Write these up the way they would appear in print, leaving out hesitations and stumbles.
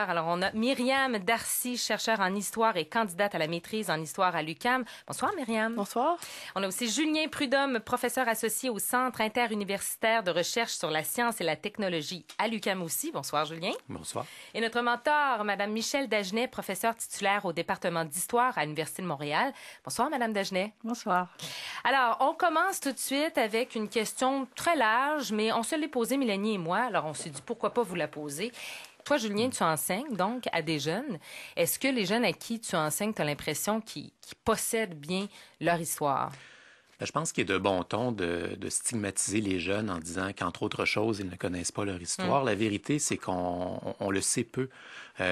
Alors, on a Myriam Darcy, chercheure en histoire et candidate à la maîtrise en histoire à l'UQAM. Bonsoir, Myriam. Bonsoir. On a aussi Julien Prudhomme, professeur associé au Centre interuniversitaire de recherche sur la science et la technologie à l'UQAM aussi. Bonsoir, Julien. Bonsoir. Et notre mentor, Mme Michèle Dagenet, professeure titulaire au département d'histoire à l'Université de Montréal. Bonsoir, Mme Dagenet. Bonsoir. Alors, on commence tout de suite avec une question très large, mais on se l'est posée, Mélanie et moi. Alors, on s'est dit, pourquoi pas vous la poser? Toi, Julien, tu enseignes donc à des jeunes. Est-ce que les jeunes à qui tu enseignes, tu as l'impression qu'ils possèdent bien leur histoire? Je pense qu'il est de bon ton de stigmatiser les jeunes en disant qu'entre autres choses, ils ne connaissent pas leur histoire. La vérité, c'est qu'on le sait peu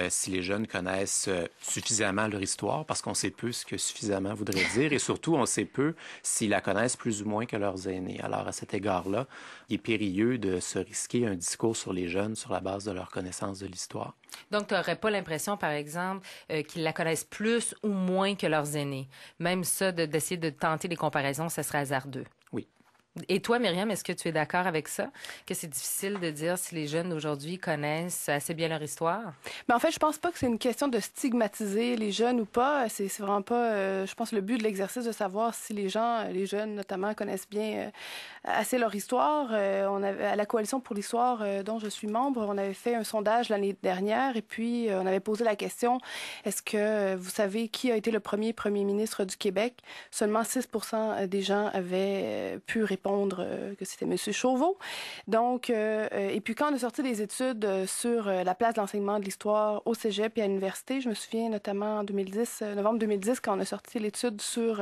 si les jeunes connaissent suffisamment leur histoire, parce qu'on sait peu ce que suffisamment voudrait dire, et surtout, on sait peu s'ils la connaissent plus ou moins que leurs aînés. Alors, à cet égard-là, il est périlleux de se risquer un discours sur les jeunes sur la base de leur connaissance de l'histoire. Donc, tu n'aurais pas l'impression, par exemple, qu'ils la connaissent plus ou moins que leurs aînés. Même ça, d'essayer de tenter des comparaisons, ça serait hasardeux. Oui. Et toi, Myriam, est-ce que tu es d'accord avec ça? Que c'est difficile de dire si les jeunes d'aujourd'hui connaissent assez bien leur histoire? Mais en fait, je pense pas que c'est une question de stigmatiser les jeunes ou pas. C'est vraiment pas, je pense, le but de l'exercice de savoir si les gens, les jeunes notamment, connaissent bien assez leur histoire. À la Coalition pour l'histoire dont je suis membre, on avait fait un sondage l'année dernière et puis on avait posé la question, est-ce que vous savez qui a été le premier ministre du Québec? Seulement 6% des gens avaient pu répondre que c'était M. Chauveau. Donc, et puis quand on a sorti des études sur la place de l'enseignement de l'histoire au cégep et à l'université, je me souviens notamment en 2010, novembre 2010, quand on a sorti l'étude sur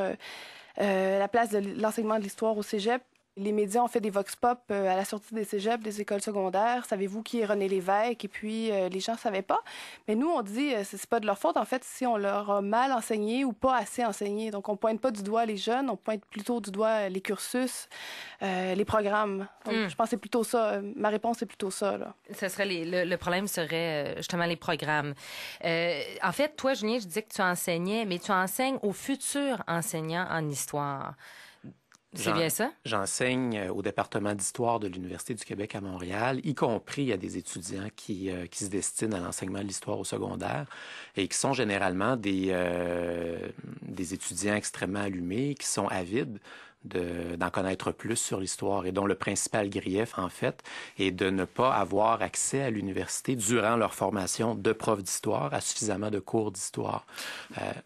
la place de l'enseignement de l'histoire au cégep. Les médias ont fait des vox pop à la sortie des cégeps, des écoles secondaires. Savez-vous qui est René Lévesque? Et puis, les gens ne savaient pas. Mais nous, on dit, c'est pas de leur faute, en fait, si on leur a mal enseigné ou pas assez enseigné. Donc, on pointe pas du doigt les jeunes, on pointe plutôt du doigt les cursus, les programmes. Donc, je pense que c'est plutôt ça. Ma réponse est plutôt ça, là. Ça serait le problème serait justement les programmes. En fait, toi, Julien, je disais que tu enseignais, mais tu enseignes aux futurs enseignants en histoire. C'est bien ça? J'enseigne au département d'histoire de l'Université du Québec à Montréal, y compris à des étudiants qui se destinent à l'enseignement de l'histoire au secondaire et qui sont généralement des étudiants extrêmement allumés, qui sont avides d'en connaître plus sur l'histoire et dont le principal grief, en fait, est de ne pas avoir accès à l'université durant leur formation de prof d'histoire à suffisamment de cours d'histoire.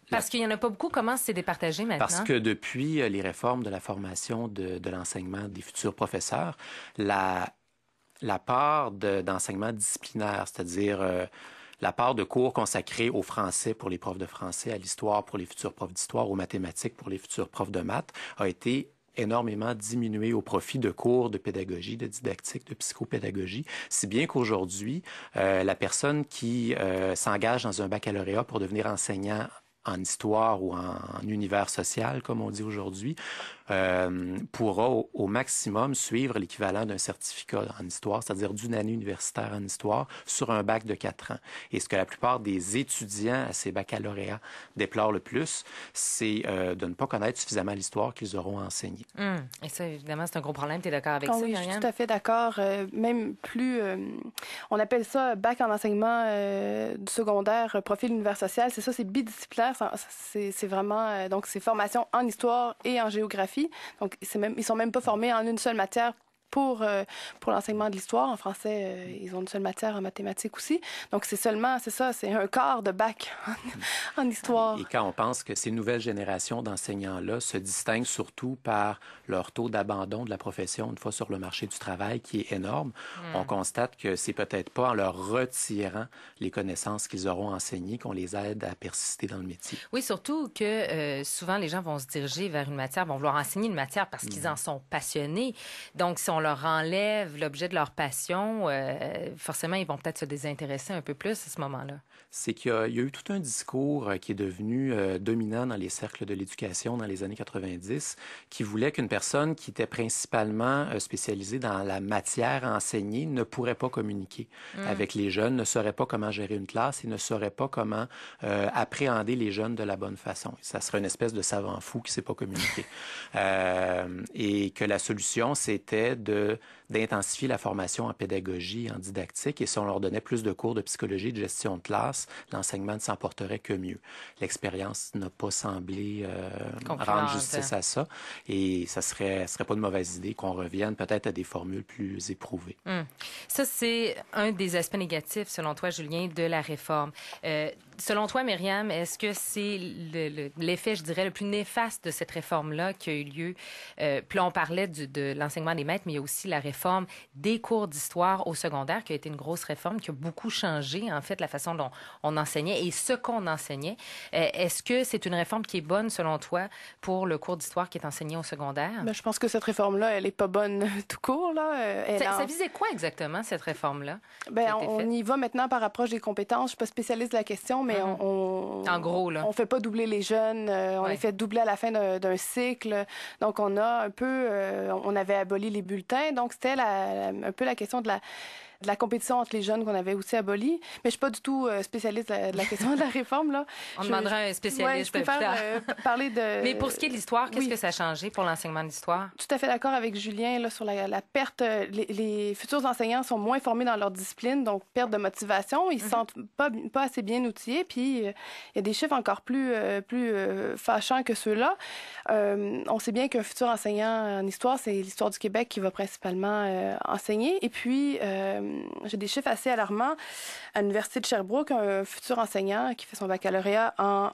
Parce qu'il n'y en a pas beaucoup. Comment c'est départagé maintenant? Parce que depuis les réformes de la formation de l'enseignement des futurs professeurs, la part d'enseignement disciplinaire, c'est-à-dire la part de cours consacrés au français pour les profs de français, à l'histoire pour les futurs profs d'histoire, aux mathématiques pour les futurs profs de maths, a été énormément diminué au profit de cours de pédagogie, de didactique, de psychopédagogie, si bien qu'aujourd'hui, la personne qui s'engage dans un baccalauréat pour devenir enseignant en histoire ou en univers social, comme on dit aujourd'hui, pourra au maximum suivre l'équivalent d'un certificat en histoire, c'est-à-dire d'une année universitaire en histoire, sur un bac de 4 ans. Et ce que la plupart des étudiants à ces baccalauréats déplorent le plus, c'est de ne pas connaître suffisamment l'histoire qu'ils auront enseignée. Et ça, évidemment, c'est un gros problème. Tu es d'accord avec ça, Oui, Myriam? je suis tout à fait d'accord. Même plus, on appelle ça bac en enseignement du secondaire, profil univers social. C'est ça, c'est bidisciplinaire. C'est vraiment, donc c'est formation en histoire et en géographie. Donc, ils sont même pas formés en une seule matière pour l'enseignement de l'histoire. En français, ils ont une seule matière en mathématiques aussi. Donc, c'est ça, c'est un quart de bac en histoire. Et quand on pense que ces nouvelles générations d'enseignants-là se distinguent surtout par leur taux d'abandon de la profession une fois sur le marché du travail, qui est énorme, on constate que c'est peut-être pas en leur retirant les connaissances qu'ils auront enseignées qu'on les aide à persister dans le métier. Oui, surtout que souvent, les gens vont se diriger vers une matière, vont vouloir enseigner une matière parce qu'ils en sont passionnés. Donc, si on leur enlève l'objet de leur passion, forcément, ils vont peut-être se désintéresser un peu plus à ce moment-là. C'est qu'il y a eu tout un discours qui est devenu dominant dans les cercles de l'éducation dans les années 90, qui voulait qu'une personne qui était principalement spécialisée dans la matière enseignée ne pourrait pas communiquer avec les jeunes, ne saurait pas comment gérer une classe et ne saurait pas comment appréhender les jeunes de la bonne façon. Ça serait une espèce de savant fou qui ne sait pas communiquer. Et que la solution, c'était d'intensifier la formation en pédagogie, en didactique, et si on leur donnait plus de cours de psychologie et de gestion de classe, l'enseignement ne s'en porterait que mieux. L'expérience n'a pas semblé rendre justice à ça, et ça serait pas une mauvaise idée qu'on revienne peut-être à des formules plus éprouvées. Ça, c'est un des aspects négatifs, selon toi, Julien, de la réforme. Selon toi, Myriam, est-ce que c'est l'effet, je dirais, le plus néfaste de cette réforme-là qui a eu lieu? Puis là, on parlait de l'enseignement des maîtres, mais il y a aussi la réforme des cours d'histoire au secondaire, qui a été une grosse réforme, qui a beaucoup changé, en fait, la façon dont on enseignait et ce qu'on enseignait. Est-ce que c'est une réforme qui est bonne, selon toi, pour le cours d'histoire qui est enseigné au secondaire? Bien, je pense que cette réforme-là, elle n'est pas bonne tout court. Là. Ça visait quoi exactement, cette réforme-là? Bien, on y va maintenant par approche des compétences. Je ne suis pas spécialiste de la question, mais en gros, là. On ne fait pas doubler les jeunes. On les fait doubler à la fin d'un cycle. Donc, on a un peu... on avait aboli les bulletins. Donc, c'était un peu la question de la compétition entre les jeunes qu'on avait aussi abolie. Mais je ne suis pas du tout spécialiste de la question de la réforme. Là. On demandera un spécialiste. Je préfère parler de... Mais pour ce qui est de l'histoire, qu'est-ce que ça a changé pour l'enseignement de l'histoire? Tout à fait d'accord avec Julien là, sur la perte. Les futurs enseignants sont moins formés dans leur discipline, donc perte de motivation. Ils ne se sentent pas assez bien outillés. Puis, il y a des chiffres encore plus fâchants que ceux-là. On sait bien qu'un futur enseignant en histoire, c'est l'histoire du Québec qui va principalement enseigner. Et puis... j'ai des chiffres assez alarmants. À l'Université de Sherbrooke, un futur enseignant qui fait son baccalauréat en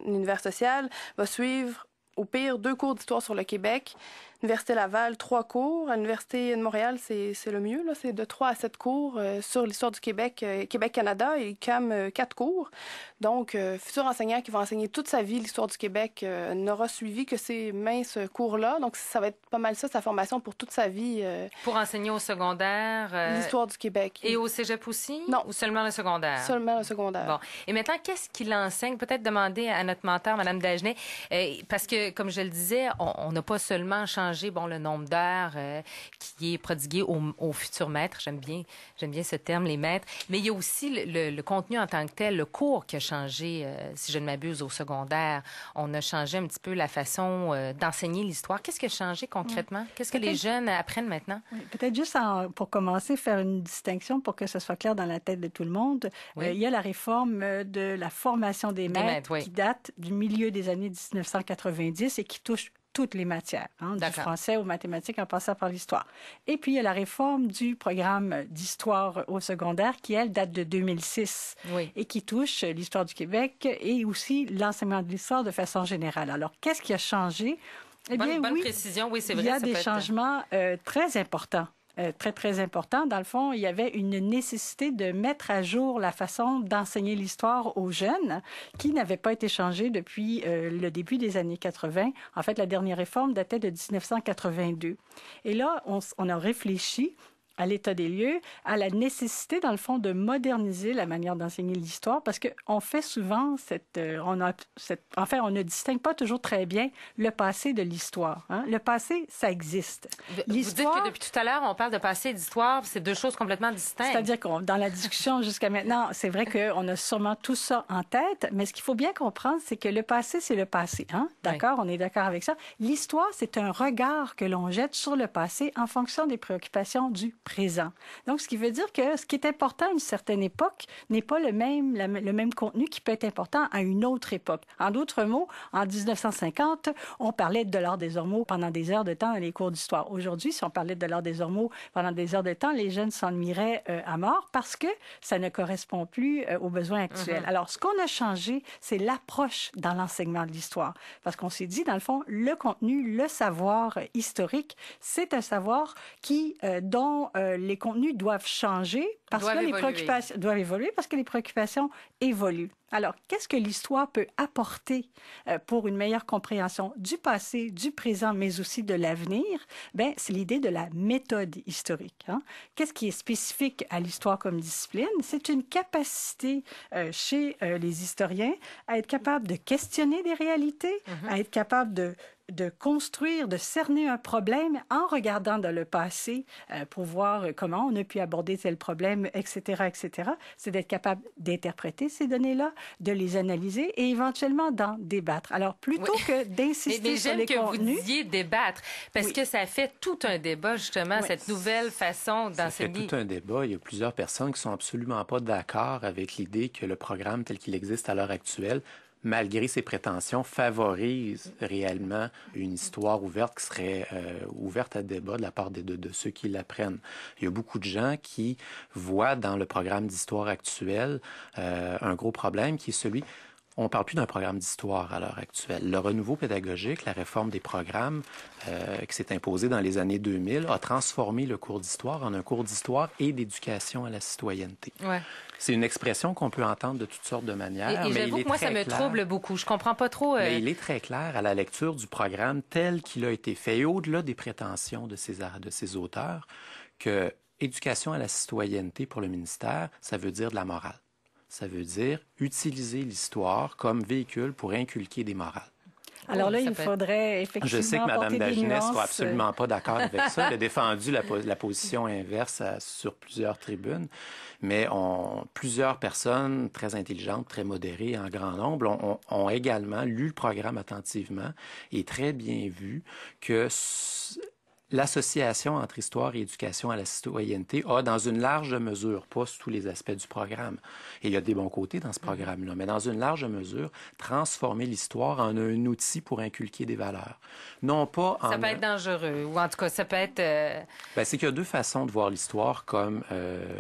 univers social va suivre au pire 2 cours d'histoire sur le Québec. L'Université Laval, 3 cours. À l'Université de Montréal, c'est le mieux. Là. C'est de 3 à 7 cours sur l'histoire du Québec, Québec-Canada, et CAM 4 cours. Donc, futur enseignant qui va enseigner toute sa vie l'histoire du Québec n'aura suivi que ces minces cours-là. Donc, ça va être pas mal ça, sa formation pour toute sa vie. Pour enseigner au secondaire? L'histoire du Québec. Et au cégep aussi? Non. Ou seulement le secondaire? Seulement le secondaire. Bon. Et maintenant, qu'est-ce qu'il enseigne? Peut-être demander à notre mentor, Mme Dagenet, parce que, comme je le disais, on n'a pas seulement changé le nombre d'heures qui est prodigué aux futurs maîtres. J'aime bien ce terme, les maîtres. Mais il y a aussi le contenu en tant que tel, le cours qui a changé, si je ne m'abuse, au secondaire. On a changé un petit peu la façon d'enseigner l'histoire. Qu'est-ce qui a changé concrètement? Qu'est-ce que les jeunes apprennent maintenant? Oui, peut-être juste pour commencer, faire une distinction pour que ce soit clair dans la tête de tout le monde. Il y a la réforme de la formation des maîtres qui date du milieu des années 1990 et qui touche toutes les matières, du français aux mathématiques en passant par l'histoire. Et puis, il y a la réforme du programme d'histoire au secondaire qui, elle, date de 2006 et qui touche l'histoire du Québec et aussi l'enseignement de l'histoire de façon générale. Alors, qu'est-ce qui a changé? Eh bien, bonne précision, oui, c'est vrai. Il y a des changements très importants. Très, très important. Dans le fond, il y avait une nécessité de mettre à jour la façon d'enseigner l'histoire aux jeunes qui n'avait pas été changée depuis le début des années 80. En fait, la dernière réforme datait de 1982. Et là, on a réfléchi à l'état des lieux, à la nécessité, dans le fond, de moderniser la manière d'enseigner l'histoire, parce qu'on fait souvent on ne distingue pas toujours très bien le passé de l'histoire. Le passé, ça existe. Vous dites que depuis tout à l'heure, on parle de passé et d'histoire, c'est 2 choses complètement distinctes. C'est-à-dire que dans la discussion jusqu'à maintenant, c'est vrai qu'on a sûrement tout ça en tête, mais ce qu'il faut bien comprendre, c'est que le passé, c'est le passé. D'accord? On est d'accord avec ça. L'histoire, c'est un regard que l'on jette sur le passé en fonction des préoccupations du présent. Donc, ce qui veut dire que ce qui est important à une certaine époque n'est pas le même contenu qui peut être important à une autre époque. En d'autres mots, en 1950, on parlait de l'art des ormeaux pendant des heures de temps dans les cours d'histoire. Aujourd'hui, si on parlait de l'art des ormeaux pendant des heures de temps, les jeunes s'ennuieraient à mort parce que ça ne correspond plus aux besoins actuels. Alors, ce qu'on a changé, c'est l'approche dans l'enseignement de l'histoire. Parce qu'on s'est dit, dans le fond, le contenu, le savoir historique, c'est un savoir dont les contenus doivent changer parce que les préoccupations doivent évoluer parce que les préoccupations évoluent. Alors, qu'est-ce que l'histoire peut apporter pour une meilleure compréhension du passé, du présent, mais aussi de l'avenir? Bien, c'est l'idée de la méthode historique. Qu'est-ce qui est spécifique à l'histoire comme discipline? C'est une capacité chez les historiens à être capable de questionner des réalités, à être capable de construire, de cerner un problème en regardant dans le passé pour voir comment on a pu aborder tel problème, etc., etc. C'est d'être capable d'interpréter ces données-là, de les analyser et éventuellement d'en débattre. Alors, plutôt que d'insister sur les contenus... Mais j'aime que vous disiez débattre, parce que ça fait tout un débat, justement, Oui. cette nouvelle façon d'enseigner. Ça fait tout un débat. Il y a plusieurs personnes qui sont absolument pas d'accord avec l'idée que le programme tel qu'il existe à l'heure actuelle, malgré ses prétentions, favorise réellement une histoire ouverte qui serait ouverte à débat de la part de ceux qui l'apprennent. Il y a beaucoup de gens qui voient dans le programme d'histoire actuel un gros problème qui est celui... On ne parle plus d'un programme d'histoire à l'heure actuelle. Le renouveau pédagogique, la réforme des programmes qui s'est imposée dans les années 2000 a transformé le cours d'histoire en un cours d'histoire et d'éducation à la citoyenneté. Ouais. C'est une expression qu'on peut entendre de toutes sortes de manières. Et mais j'avoue que moi, ça me trouble beaucoup. Je comprends pas trop. Mais il est très clair à la lecture du programme tel qu'il a été fait, et au-delà des prétentions de ces auteurs, que éducation à la citoyenneté pour le ministère, ça veut dire de la morale. Ça veut dire utiliser l'histoire comme véhicule pour inculquer des morales. Alors là, il faudrait effectivement Je sais que Mme Dagenet ne sera absolument pas d'accord avec ça. Elle a défendu la position inverse sur plusieurs tribunes. Mais plusieurs personnes très intelligentes, très modérées, en grand nombre, ont également lu le programme attentivement et très bien vu que l'association entre histoire et éducation à la citoyenneté a, dans une large mesure, pas sous tous les aspects du programme, et il y a des bons côtés dans ce programme-là, mais dans une large mesure, transformer l'histoire en un outil pour inculquer des valeurs. Non pas en... Ça peut être dangereux, ou en tout cas, ça peut être... c'est qu'il y a deux façons de voir l'histoire comme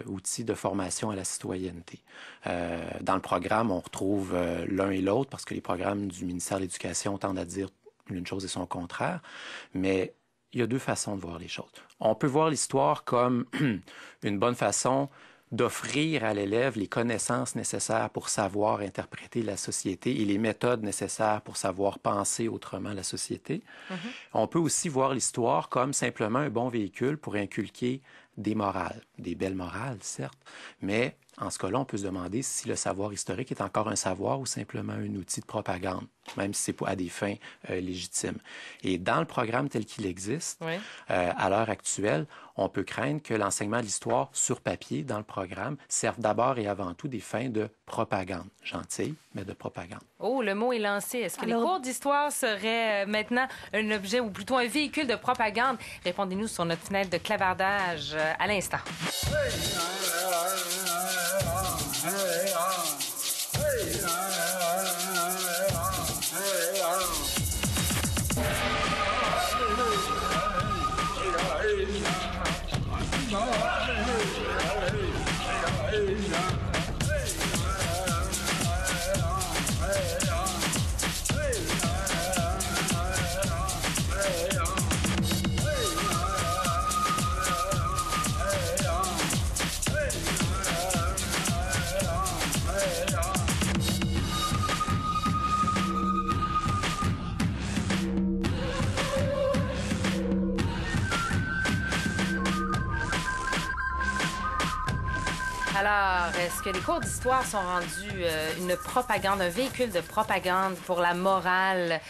outil de formation à la citoyenneté. Dans le programme, on retrouve l'un et l'autre, parce que les programmes du ministère de l'Éducation tendent à dire une chose et son contraire, mais il y a deux façons de voir les choses. On peut voir l'histoire comme une bonne façon d'offrir à l'élève les connaissances nécessaires pour savoir interpréter la société et les méthodes nécessaires pour savoir penser autrement la société. On peut aussi voir l'histoire comme simplement un bon véhicule pour inculquer des morales, des belles morales, certes, mais en ce cas-là, on peut se demander si le savoir historique est encore un savoir ou simplement un outil de propagande, même si c'est à des fins légitimes. Et dans le programme tel qu'il existe, à l'heure actuelle, on peut craindre que l'enseignement de l'histoire sur papier, dans le programme, serve d'abord et avant tout des fins de propagande. Gentille, mais de propagande. Oh, le mot est lancé. Est-ce que les cours d'histoire seraient maintenant un objet ou plutôt un véhicule de propagande? Répondez-nous sur notre fenêtre de clavardage à l'instant. Alors, est-ce que les cours d'histoire sont rendus une propagande, un véhicule de propagande pour la morale?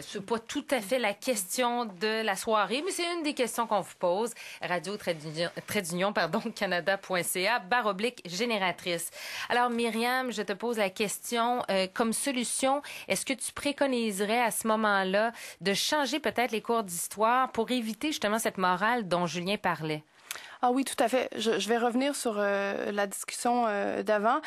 C'est pas tout à fait la question de la soirée, mais c'est une des questions qu'on vous pose. radio-canada.ca/génératrice. Alors, Myriam, je te pose la question. Comme solution, est-ce que tu préconiserais à ce moment-là de changer peut-être les cours d'histoire pour éviter justement cette morale dont Julien parlait? Ah oui, tout à fait. Je vais revenir sur la discussion d'avant.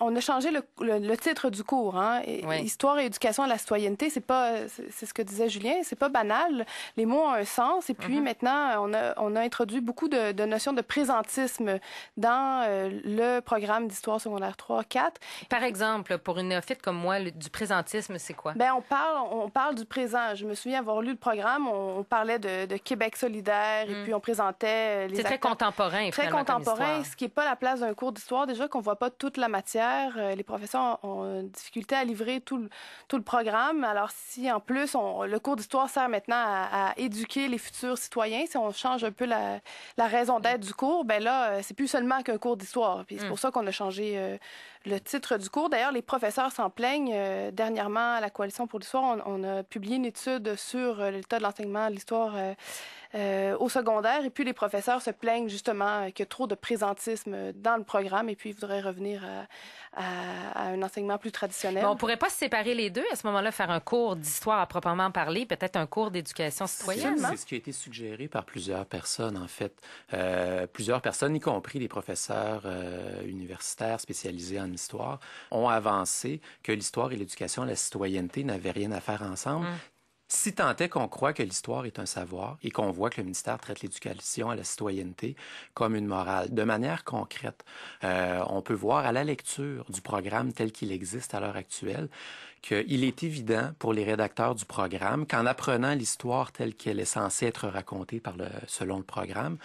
On a changé le titre du cours, hein. Histoire et éducation à la citoyenneté, c'est ce que disait Julien, c'est pas banal. Les mots ont un sens. Et puis maintenant, on a introduit beaucoup de notions de présentisme dans le programme d'histoire secondaire 3-4. Par exemple, pour une néophyte comme moi, du présentisme, c'est quoi? Ben on parle du présent. Je me souviens avoir lu le programme, on parlait de Québec solidaire et puis on présentait les C'est très contemporain, très contemporain, ce qui n'est pas la place d'un cours d'histoire. Déjà qu'on voit pas toute la matière. Les professeurs ont difficulté à livrer tout le programme. Alors, si en plus, le cours d'histoire sert maintenant à éduquer les futurs citoyens, si on change un peu la raison d'être du cours, ben là, c'est plus seulement qu'un cours d'histoire. Puis c'est pour ça qu'on a changé le titre du cours. D'ailleurs, les professeurs s'en plaignent. Dernièrement, à la Coalition pour l'histoire, on a publié une étude sur l'état de l'enseignement de l'histoire au secondaire. Et puis, les professeurs se plaignent justement qu'il y a trop de présentisme dans le programme et puis ils voudraient revenir à un enseignement plus traditionnel. Mais on pourrait pas se séparer les deux à ce moment-là, faire un cours d'histoire à proprement parler, peut-être un cours d'éducation citoyenne. C'est ce qui a été suggéré par plusieurs personnes, en fait. Plusieurs personnes, y compris les professeurs universitaires spécialisés en histoire, ont avancé que l'histoire et l'éducation à la citoyenneté n'avaient rien à faire ensemble. Si tant est qu'on croit que l'histoire est un savoir et qu'on voit que le ministère traite l'éducation à la citoyenneté comme une morale, de manière concrète, on peut voir à la lecture du programme tel qu'il existe à l'heure actuelle qu'il est évident pour les rédacteurs du programme qu'en apprenant l'histoire telle qu'elle est censée être racontée selon le programme,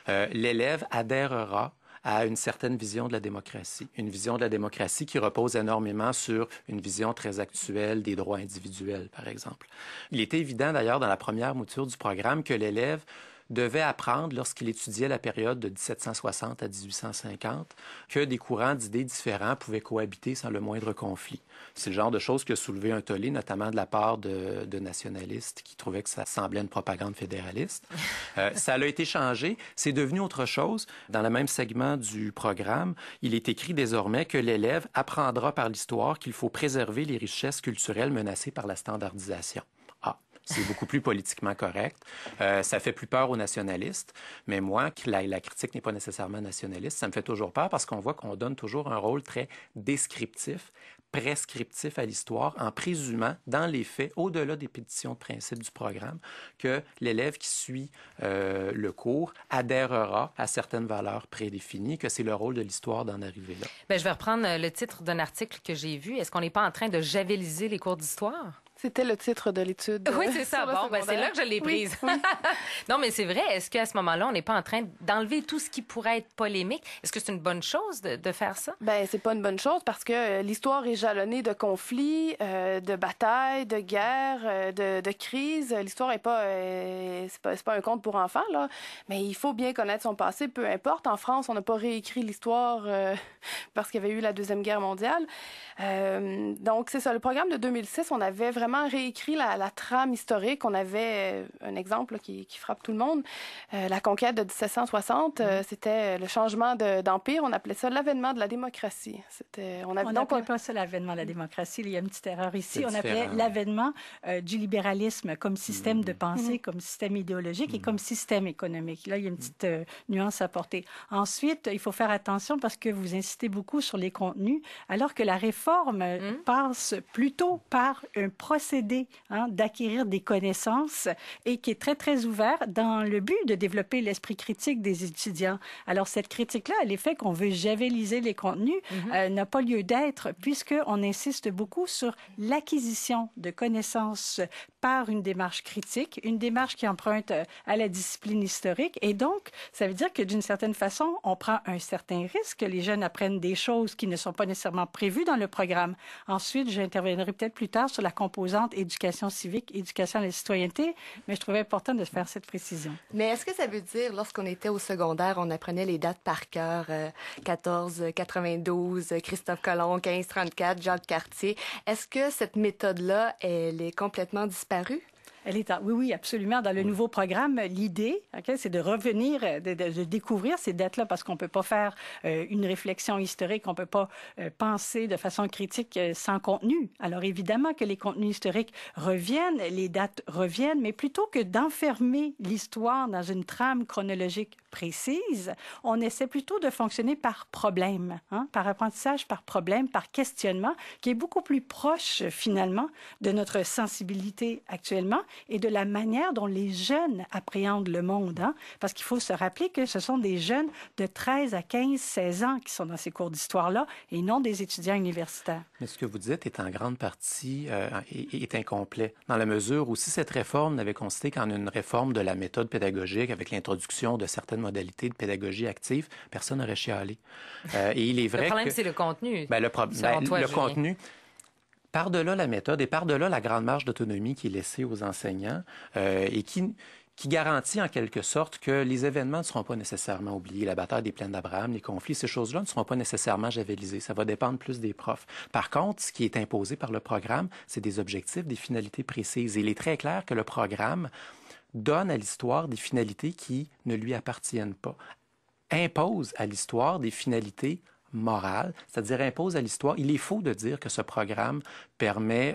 l'élève adhérera à une certaine vision de la démocratie. Une vision de la démocratie qui repose énormément sur une vision très actuelle des droits individuels, par exemple. Il était évident, d'ailleurs, dans la première mouture du programme, que l'élève devait apprendre, lorsqu'il étudiait la période de 1760 à 1850, que des courants d'idées différents pouvaient cohabiter sans le moindre conflit. C'est le genre de choses qui a soulevé un tollé, notamment de la part de nationalistes qui trouvaient que ça semblait une propagande fédéraliste. Ça a été changé. C'est devenu autre chose. Dans le même segment du programme, il est écrit désormais que l'élève apprendra par l'histoire qu'il faut préserver les richesses culturelles menacées par la standardisation. C'est beaucoup plus politiquement correct. Ça fait plus peur aux nationalistes. Mais moi, la critique n'est pas nécessairement nationaliste. Ça me fait toujours peur parce qu'on voit qu'on donne toujours un rôle très descriptif, prescriptif à l'histoire, en présumant, dans les faits, au-delà des pétitions de principe du programme, que l'élève qui suit le cours adhérera à certaines valeurs prédéfinies, que c'est le rôle de l'histoire d'en arriver là. Bien, je vais reprendre le titre d'un article que j'ai vu. Est-ce qu'on n'est pas en train de javeliser les cours d'histoire? C'était le titre de l'étude. Oui, c'est ça. Bon, c'est là que je l'ai prise. Oui. Non, mais c'est vrai. Est-ce qu'à ce moment-là, on n'est pas en train d'enlever tout ce qui pourrait être polémique? Est-ce que c'est une bonne chose de faire ça? Ben, c'est pas une bonne chose parce que l'histoire est jalonnée de conflits, de batailles, de guerres, de crises. L'histoire est pas, c'est pas un conte pour enfants, là. Mais il faut bien connaître son passé, peu importe. En France, on n'a pas réécrit l'histoire parce qu'il y avait eu la Deuxième Guerre mondiale. Donc, c'est ça. Le programme de 2006, on avait vraiment réécrit la trame historique. On avait un exemple là, qui frappe tout le monde. La conquête de 1760, c'était le changement d'empire. On appelait ça l'avènement de la démocratie. On n'appelait pas ça l'avènement de la démocratie. Il y a une petite erreur ici. On appelait l'avènement du libéralisme comme système de pensée, comme système idéologique et comme système économique. Là, il y a une petite nuance à apporter. Ensuite, il faut faire attention parce que vous insistez beaucoup sur les contenus, alors que la réforme passe plutôt par un procédé d'acquérir des connaissances et qui est très, très ouvert dans le but de développer l'esprit critique des étudiants. Alors, cette critique-là, l'effet qu'on veut javeliser les contenus n'a pas lieu d'être puisqu'on insiste beaucoup sur l'acquisition de connaissances par une démarche critique, une démarche qui emprunte à la discipline historique. Et donc, ça veut dire que d'une certaine façon, on prend un certain risque. Les jeunes apprennent des choses qui ne sont pas nécessairement prévues dans le programme. Ensuite, j'interviendrai peut-être plus tard sur la composante éducation civique, éducation à la citoyenneté, mais je trouvais important de faire cette précision. Mais est-ce que ça veut dire, lorsqu'on était au secondaire, on apprenait les dates par cœur, 1492, Christophe Colomb, 1534, Jacques Cartier, est-ce que cette méthode-là, elle est complètement disparue? Oui, absolument. Dans le nouveau programme, l'idée, c'est de revenir, de découvrir ces dates-là parce qu'on ne peut pas faire une réflexion historique, on ne peut pas penser de façon critique sans contenu. Alors évidemment que les contenus historiques reviennent, les dates reviennent, mais plutôt que d'enfermer l'histoire dans une trame chronologique précise, on essaie plutôt de fonctionner par problème, par apprentissage, par problème, par questionnement, qui est beaucoup plus proche finalement de notre sensibilité actuellement et de la manière dont les jeunes appréhendent le monde. Parce qu'il faut se rappeler que ce sont des jeunes de 13 à 15, 16 ans qui sont dans ces cours d'histoire-là et non des étudiants universitaires. Mais ce que vous dites est en grande partie est incomplet, dans la mesure où si cette réforme n'avait consisté qu'en une réforme de la méthode pédagogique avec l'introduction de certaines modalités de pédagogie active, personne n'aurait chialé. Et il est vrai le problème, c'est le contenu. Le contenu. Par-delà la méthode et par-delà la grande marge d'autonomie qui est laissée aux enseignants et qui garantit en quelque sorte que les événements ne seront pas nécessairement oubliés. La bataille des plaines d'Abraham, les conflits, ces choses-là ne seront pas nécessairement javelisées. Ça va dépendre plus des profs. Par contre, ce qui est imposé par le programme, c'est des objectifs, des finalités précises. Et il est très clair que le programme donne à l'histoire des finalités qui ne lui appartiennent pas, impose à l'histoire des finalités morale, c'est-à-dire impose à l'histoire. Il est faux de dire que ce programme permet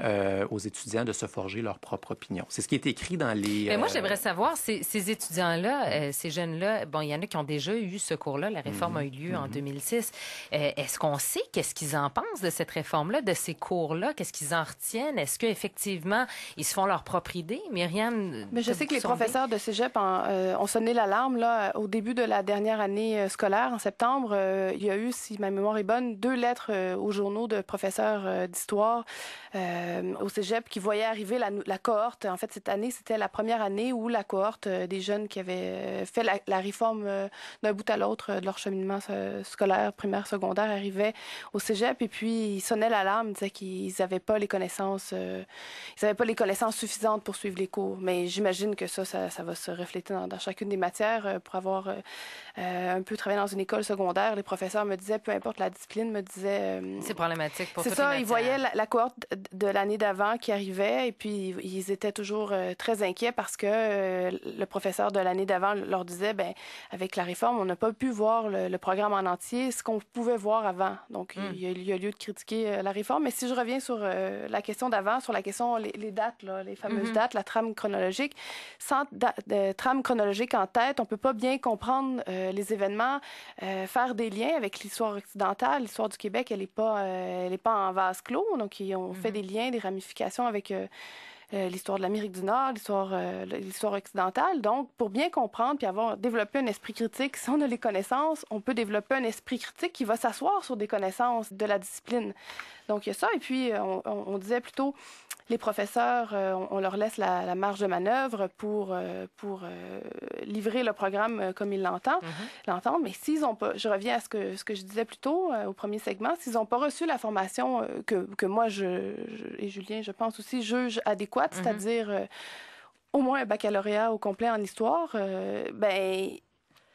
aux étudiants de se forger leur propre opinion. C'est ce qui est écrit dans les... Mais moi, j'aimerais savoir, ces étudiants-là, ces jeunes-là, bon, il y en a qui ont déjà eu ce cours-là. La réforme a eu lieu en 2006. Est-ce qu'on sait qu'est-ce qu'ils en pensent de cette réforme-là, de ces cours-là? Qu'est-ce qu'ils en retiennent? Est-ce qu'effectivement, ils se font leur propre idée? Myriam? Mais je sais que les professeurs de cégep ont sonné l'alarme là, au début de la dernière année scolaire, en septembre. Il y a eu, si ma mémoire est bonne, 2 lettres aux journaux de professeurs d'histoire au cégep qui voyaient arriver la cohorte. En fait, cette année, c'était la première année où la cohorte des jeunes qui avaient fait la réforme d'un bout à l'autre de leur cheminement scolaire, primaire, secondaire, arrivait au cégep. Et puis, ils sonnaient l'alarme, ils disaient qu'ils n'avaient pas les connaissances, suffisantes pour suivre les cours. Mais j'imagine que ça va se refléter dans chacune des matières. Pour avoir un peu travaillé dans une école secondaire, les professeurs me disaient, peu importe la discipline, me disaient... c'est problématique pour toutes les C'est ça, matières. ils voyaient la cohorte de l'année d'avant qui arrivait et puis ils étaient toujours très inquiets parce que le professeur de l'année d'avant leur disait, ben avec la réforme, on n'a pas pu voir le programme en entier, ce qu'on pouvait voir avant. Donc, il y a lieu de critiquer la réforme. Mais si je reviens sur la question d'avant, sur la question, les dates, là, les fameuses dates, la trame chronologique, sans trame chronologique en tête, on peut pas bien comprendre les événements, faire des liens avec l'histoire occidentale. L'histoire du Québec, elle est pas en vase clos. Donc, on fait des liens, des ramifications avec l'histoire de l'Amérique du Nord, l'histoire occidentale. Donc, pour bien comprendre puis développer un esprit critique, si on a les connaissances, on peut développer un esprit critique qui va s'asseoir sur des connaissances de la discipline. Donc, il y a ça. Et puis, on disait plutôt, les professeurs, on leur laisse la marge de manœuvre pour livrer le programme comme ils l'entendent. Mais s'ils n'ont pas, je reviens à ce que je disais plus tôt au premier segment, s'ils n'ont pas reçu la formation que moi, et Julien, je pense aussi, juge adéquate, c'est-à-dire au moins un baccalauréat au complet en histoire,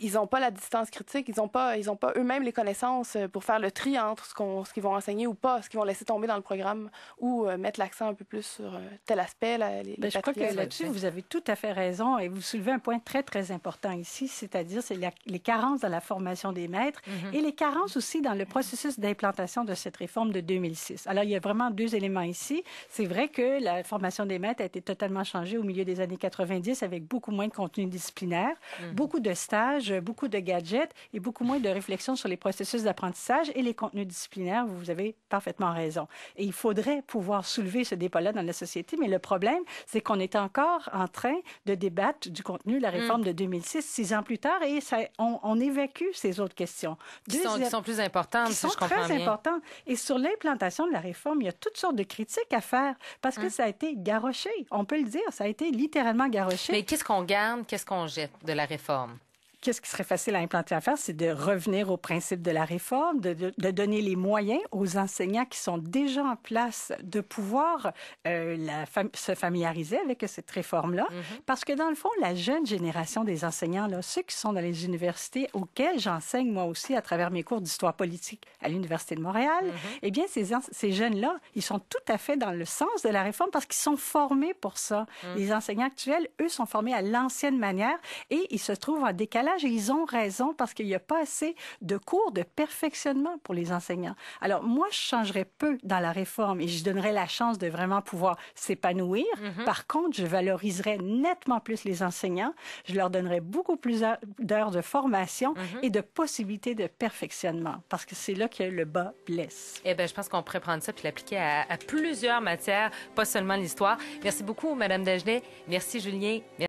ils n'ont pas la distance critique, ils n'ont pas eux-mêmes les connaissances pour faire le tri entre ce qu'ils vont enseigner ou pas, ce qu'ils vont laisser tomber dans le programme ou mettre l'accent un peu plus sur tel aspect. Je crois que là-dessus, vous avez tout à fait raison et vous soulevez un point très, très important ici, c'est-à-dire les carences dans la formation des maîtres et les carences aussi dans le processus d'implantation de cette réforme de 2006. Alors, il y a vraiment 2 éléments ici. C'est vrai que la formation des maîtres a été totalement changée au milieu des années 90 avec beaucoup moins de contenu disciplinaire, beaucoup de stages, beaucoup de gadgets et beaucoup moins de réflexion sur les processus d'apprentissage et les contenus disciplinaires. Vous avez parfaitement raison. Et il faudrait pouvoir soulever ce débat-là dans la société, mais le problème, c'est qu'on est encore en train de débattre du contenu de la réforme de 2006, 6 ans plus tard, et on évacue ces autres questions. Qui sont plus importantes, si je comprends bien. Très importantes. Et sur l'implantation de la réforme, il y a toutes sortes de critiques à faire parce que ça a été garroché. On peut le dire, ça a été littéralement garroché. Mais qu'est-ce qu'on garde, qu'est-ce qu'on jette de la réforme? Qu'est-ce qui serait facile à implanter à faire, c'est de revenir au principe de la réforme, de donner les moyens aux enseignants qui sont déjà en place de pouvoir se familiariser avec cette réforme-là. Parce que dans le fond, la jeune génération des enseignants, là, ceux qui sont dans les universités auxquelles j'enseigne moi aussi à travers mes cours d'histoire politique à l'Université de Montréal, eh bien, ces jeunes-là, ils sont tout à fait dans le sens de la réforme parce qu'ils sont formés pour ça. Les enseignants actuels, eux, sont formés à l'ancienne manière et ils se trouvent en décalage. Et ils ont raison parce qu'il n'y a pas assez de cours de perfectionnement pour les enseignants. Alors, moi, je changerais peu dans la réforme et je donnerais la chance de vraiment pouvoir s'épanouir. Par contre, je valoriserais nettement plus les enseignants. Je leur donnerais beaucoup plus d'heures de formation et de possibilités de perfectionnement parce que c'est là que le bas blesse. Eh bien, je pense qu'on pourrait prendre ça puis l'appliquer à plusieurs matières, pas seulement l'histoire. Merci beaucoup, Mme Dagenet. Merci, Julien.